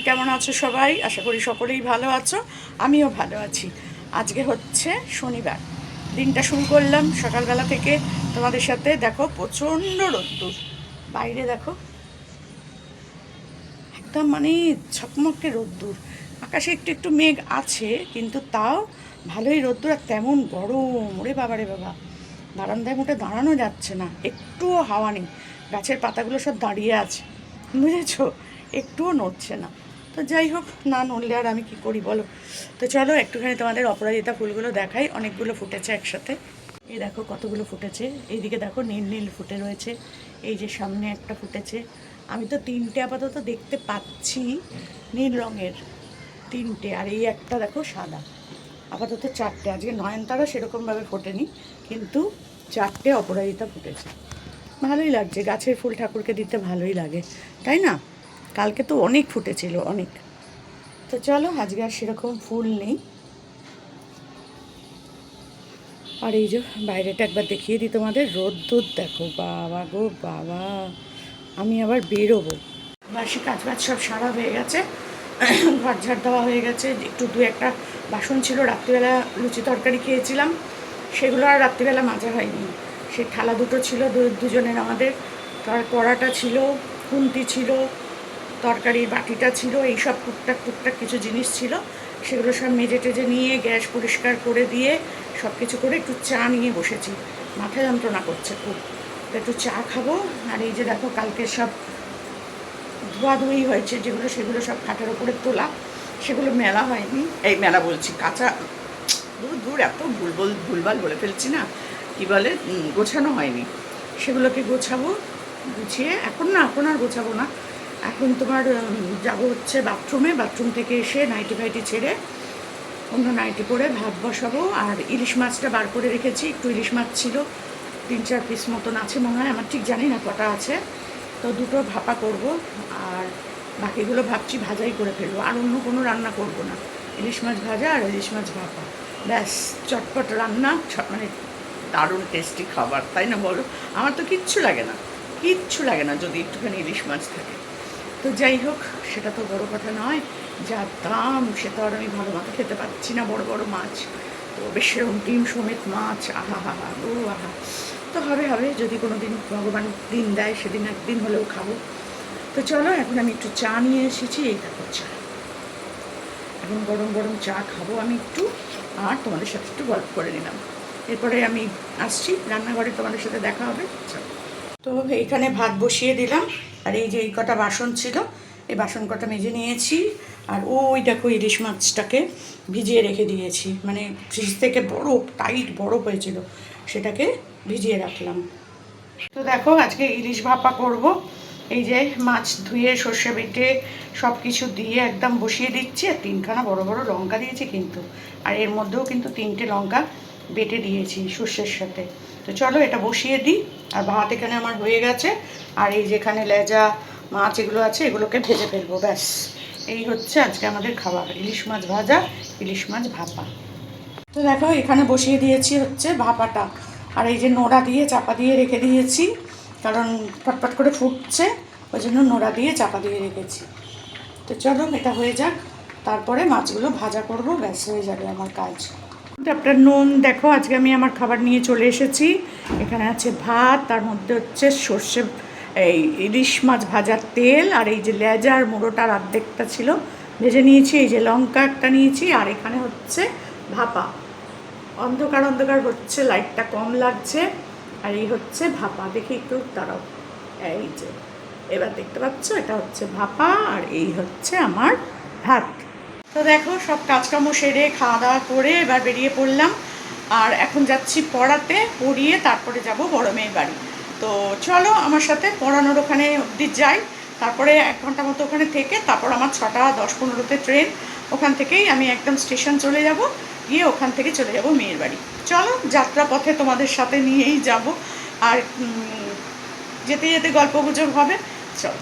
কেমন আছো সবাই? আশা করি সকলেই ভালো আছো, আমিও ভালো আছি। আজকে হচ্ছে শনিবার, দিনটা শুরু করলাম সকালবেলা থেকে তোমাদের সাথে। দেখো প্রচণ্ড রোদ্দুর, বাইরে দেখো একদম মানে ঝকমকে রোদ্দুর। আকাশে একটু একটু মেঘ আছে, কিন্তু তাও ভালোই রোদ্দুর, আর তেমন গরম। ওরে বাবা রে বাবা, বারান্দায় মোটে দাঁড়ানো যাচ্ছে না, একটুও হাওয়া নেই। গাছের পাতাগুলো সব দাঁড়িয়ে আছে, বুঝেছো, একটুও নড়ছে না। তো যাই হোক, না নড়লে আর আমি কি করি বলো। তো চলো একটুখানি তোমাদের অপরাজিতা ফুলগুলো দেখাই। অনেকগুলো ফুটেছে একসাথে, এই দেখো কতগুলো ফুটেছে। এইদিকে দেখো নীল নীল ফুটে রয়েছে, এই যে সামনে একটা ফুটেছে। আমি তো তিনটে আপাতত দেখতে পাচ্ছি নীল রঙের, তিনটে, আর এই একটা দেখো সাদা। আপাতত চারটে। আজকে নয়নতারা সেরকমভাবে ফোটেনি, কিন্তু চারটে অপরাজিতা ফুটেছে। ভালোই লাগছে, গাছের ফুল ঠাকুরকে দিতে ভালোই লাগে, তাই না? কালকে তো অনেক ফুটেছিল, অনেক। তো চলো, আজকে আর সেরকম ফুল নেই। আর এই যে বাইরেটা একবার দেখিয়ে দিই তোমাদের, রোদ্দুর দেখো, বাবা গো বাবা। আমি আবার বেরোবো। বাসি কাজ বাজ সব সারা হয়ে গেছে, ঘর ঝাড় দেওয়া হয়ে গেছে। একটু দু একটা বাসন ছিল, রাত্রিবেলা লুচি তরকারি খেয়েছিলাম, সেগুলো আর রাত্রিবেলা মাজা হয়নি। সেই থালা দুটো ছিল দুজনের আমাদের, তার কড়াটা ছিল, খুন্তি ছিল, তরকারির বাটিটা ছিল, এইসব টুকটাক টুকটাক কিছু জিনিস ছিল, সেগুলো সব মেজে টেজে নিয়ে গ্যাস পরিষ্কার করে দিয়ে সব কিছু করে একটু চা নিয়ে বসেছি। মাথা যন্ত্রণা করছে খুব, তো একটু চা খাবো। আর এই যে দেখো কালকে সব ধোয়াধুয়ি হয়েছে যেগুলো, সেগুলো সব খাটের ওপরে তোলা, সেগুলো মেলা হয়নি। এই মেলা বলছি, কাঁচা, দূর দূর এত ভুলভাল বলে ফেলছি না, কি বলে, গোছানো হয়নি। সেগুলোকে গোছাবো, গুছিয়ে এখন আর গোছাবো না। এখন তোমার যাবো হচ্ছে বাথরুমে, বাথরুম থেকে এসে নাইটি ফাইটি ছেড়ে অন্য নাইটি পরে ভাত বসাবো। আর ইলিশ মাছটা বার করে রেখেছি, একটু ইলিশ মাছ ছিল, 3-4 পিস মতন আছে মনে হয়, আমার ঠিক জানি না কটা আছে। তো দুটো ভাপা করব, আর বাকিগুলো ভাবছি ভাজাই করে ফেলবো, আর অন্য কোনো রান্না করব না। ইলিশ মাছ ভাজা আর ইলিশ মাছ ভাপা, ব্যাস, চটপট রান্না, মানে দারুণ টেস্টি খাবার, তাই না বলো? আমার তো কিচ্ছু লাগে না, কিচ্ছু লাগে না যদি একটুখানি ইলিশ মাছ থাকে। তো যাই হোক, সেটা তো বড় কথা নয়, যা দাম সে তো আর আমি ভালো মতো খেতে পারছি না বড় বড় মাছ। তো বেশ সেরকম ডিম সমেত মাছ, আহা হা হা, ও আহা। তো হবে যদি কোনো দিন ভগবান দিন দেয়, সেদিন একদিন হলেও খাবো। তো চলো, এখন আমি একটু চা নিয়ে এসেছি, এই দেখো চা, এখন গরম গরম চা খাবো আমি একটু, আর তোমাদের সাথে একটু গল্প করে নিলাম। এরপরে আমি আসছি রান্নাঘরে, তোমাদের সাথে দেখা হবে। চলো। তো এইখানে ভাত বসিয়ে দিলাম, আর এই যে এই কটা বাসন ছিল, এই বাসন কটা মেজে নিয়েছি। আর ওই দেখো ইলিশ মাছটাকে ভিজিয়ে রেখে দিয়েছি, মানে ফ্রিজ থেকে বরফ, টাইট বরফ হয়েছিল, সেটাকে ভিজিয়ে রাখলাম। তো দেখো আজকে ইলিশ ভাপা করব। এই যে মাছ ধুয়ে সর্ষে বেটে সব কিছু দিয়ে একদম বসিয়ে দিচ্ছি, আর 3খানা বড় বড় লঙ্কা দিয়েছি কিন্তু, আর এর মধ্যেও কিন্তু 3টে লঙ্কা বেটে দিয়েছি সর্ষের সাথে। তো চলো এটা বসিয়ে দিই। আর ভাত এখানে আমার হয়ে গেছে, আর এই যেখানে লেজা মাছ এগুলো আছে, এগুলোকে ভেজে ফেলবো, ব্যাস। এই হচ্ছে আজকে আমাদের খাবার, ইলিশ মাছ ভাজা, ইলিশ মাছ ভাপা। তো দেখো এখানে বসিয়ে দিয়েছি হচ্ছে ভাপাটা, আর এই যে নোড়া দিয়ে চাপা দিয়ে রেখে দিয়েছি, কারণ ফটফট করে ফুটছে, ওই জন্য নোড়া দিয়ে চাপা দিয়ে রেখেছি। তো চলো এটা হয়ে যাক, তারপরে মাছগুলো ভাজা করব, ব্যাস হয়ে যাবে আমার কাজ। আপনার নুন দেখো, আজকে আমি আমার খাবার নিয়ে চলে এসেছি। এখানে আছে ভাত, তার মধ্যে হচ্ছে সর্ষে, এই ইলিশ মাছ ভাজার তেল, আর এই যে লেজার মুড়োটার অর্ধেকটা ছিল ভেজে নিয়েছি, এই যে লঙ্কা একটা নিয়েছি, আর এখানে হচ্ছে ভাপা। অন্ধকার অন্ধকার হচ্ছে, লাইটটা কম লাগছে, আর এই হচ্ছে ভাপা। দেখি একটু দাঁড়াও, এই যে এবার দেখতে পাচ্ছ, এটা হচ্ছে ভাপা, আর এই হচ্ছে আমার ভাত। তো দেখো সব কাজকর্ম সেরে খাওয়া দাওয়া করে এবার বেরিয়ে পড়লাম, আর এখন যাচ্ছি পড়াতে, পড়িয়ে তারপরে যাব বড় মেয়ের বাড়ি। তো চলো আমার সাথে, পড়ানোর ওখানে অবধি যাই, তারপরে 1 ঘন্টা মতো ওখানে থেকে তারপর আমার 6টা 10-15-তে ট্রেন, ওখান থেকেই আমি একদম স্টেশন চলে যাব, গিয়ে ওখান থেকে চলে যাব মেয়ের বাড়ি। চলো যাত্রা পথে তোমাদের সাথে নিয়েই যাব, আর যেতে যেতে গল্প গুজব হবে। চলো।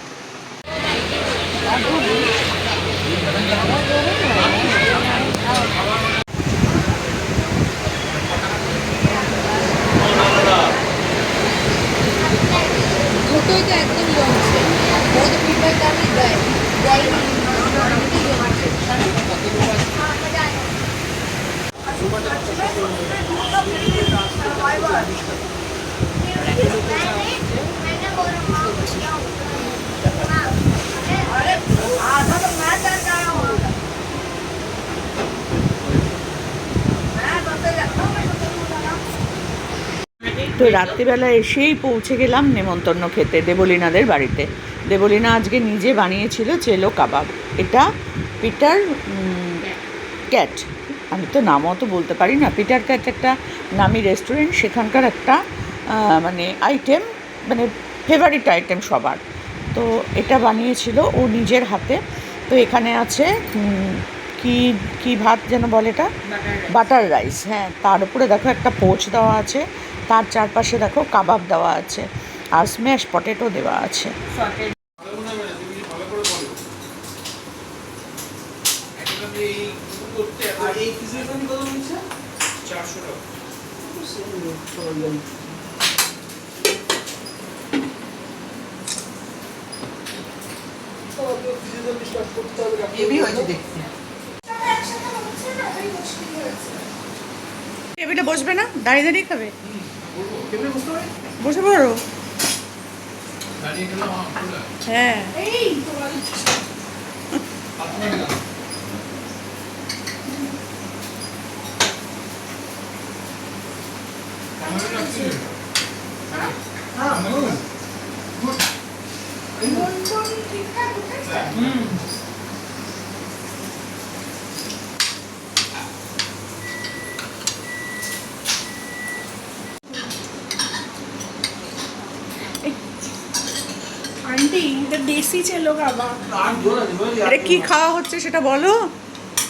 দুটোই তো একদম বলছে, ও তো ফিডব্যাক আমি দেয় তো রাত্রিবেলা এসেই পৌঁছে গেলাম নেমন্তন্ন খেতে দেবলীনাদের বাড়িতে। দেবলীনা আজকে নিজে বানিয়েছিল চেলো কাবাব। এটা পিটার ক্যাট, আমি তো নামও তো বলতে পারি না। পিটার ক্যাট একটা নামি রেস্টুরেন্ট, সেখানকার একটা মানে আইটেম, মানে ফেভারিট আইটেম সবার। তো এটা বানিয়েছিল ও নিজের হাতে। তো এখানে আছে কি কি ভাত যেন বলে এটা, বাটার রাইস। হ্যাঁ, তার উপরে দেখো একটা পোচ দেওয়া আছে, তার চারপাশে দেখো কাবাব দেওয়া আছে, আর স্ম্যাশ পটেটো দেওয়া আছে। টেবিলে বসবে না, দাঁড়িয়ে দাঁড়িয়ে খাবে? বসে পড়ো। হ্যাঁ, আন্টি এটা দেশি চেলো কাবাব। এটা কি খাওয়া হচ্ছে সেটা বলো,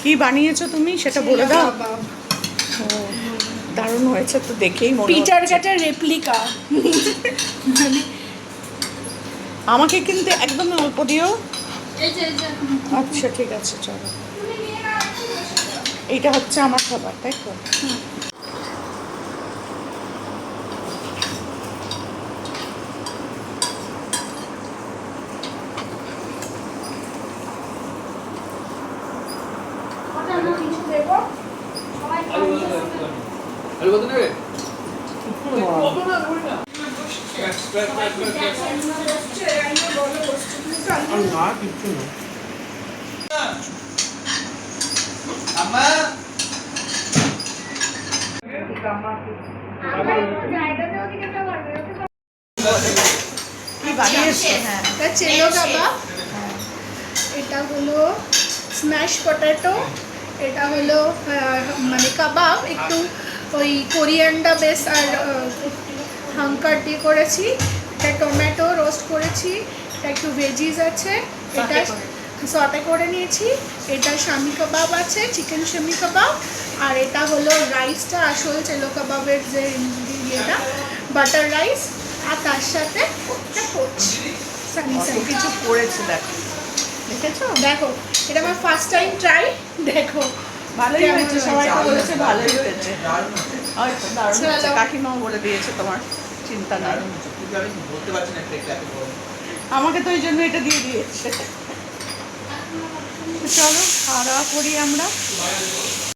কি বানিয়েছো তুমি সেটা বলে দাও। কাবাব ও, দারুণ হয়েছে তো, দেখেই মনে পিটার হচ্ছে। ক্যাটের রেপ্লিকা। মানে আমাকে কিন্তু একদম অল্প দিও। এই যে আচ্ছা ঠিক আছে, চলো। এইটা হচ্ছে আমার খাবার, তাই তো? কিছু দেবো আলু কত নেবে? না কিচ্ছু না। কি বানিয়েছো? হ্যাঁ, এটা চেলো কাবাব, এটা হলো স্ম্যাশ পটেটো, এটা হলো মানে কাবাব একটু ওই কোরিয়ান্ডার বেস আর হাঙ্কার দিয়ে করেছি, এটা টমেটো রোস্ট করেছি, এটা একটু ভেজিস আছে, এটা সতে করে নিয়েছি, এটা শামি কাবাব আছে, চিকেন শামি কাবাব, আর এটা হলো রাইসটা আসল চেলো কাবাবের যে ইয়েটা বাটার রাইস, আর তার সাথে একটা কোচ সানি কত সানি। কিছু করেছে দেখো, দেখেছো? দেখো এটা আমার ফার্স্ট টাইম ট্রাই, দেখো ভালোই কেমন হয়েছে, সবাই তো বলেছে ভালোই হয়েছে। হয়তো দারুণ চলো। হয়েছে, কাকিমাও বলে দিয়েছে তোমার চিন্তা নেই। বলতে পারছি না একটা এত বড়। আমাকে তো ওই জন্য এটা দিয়ে দিয়েছে। চলো খাওয়া দাওয়া করি আমরা।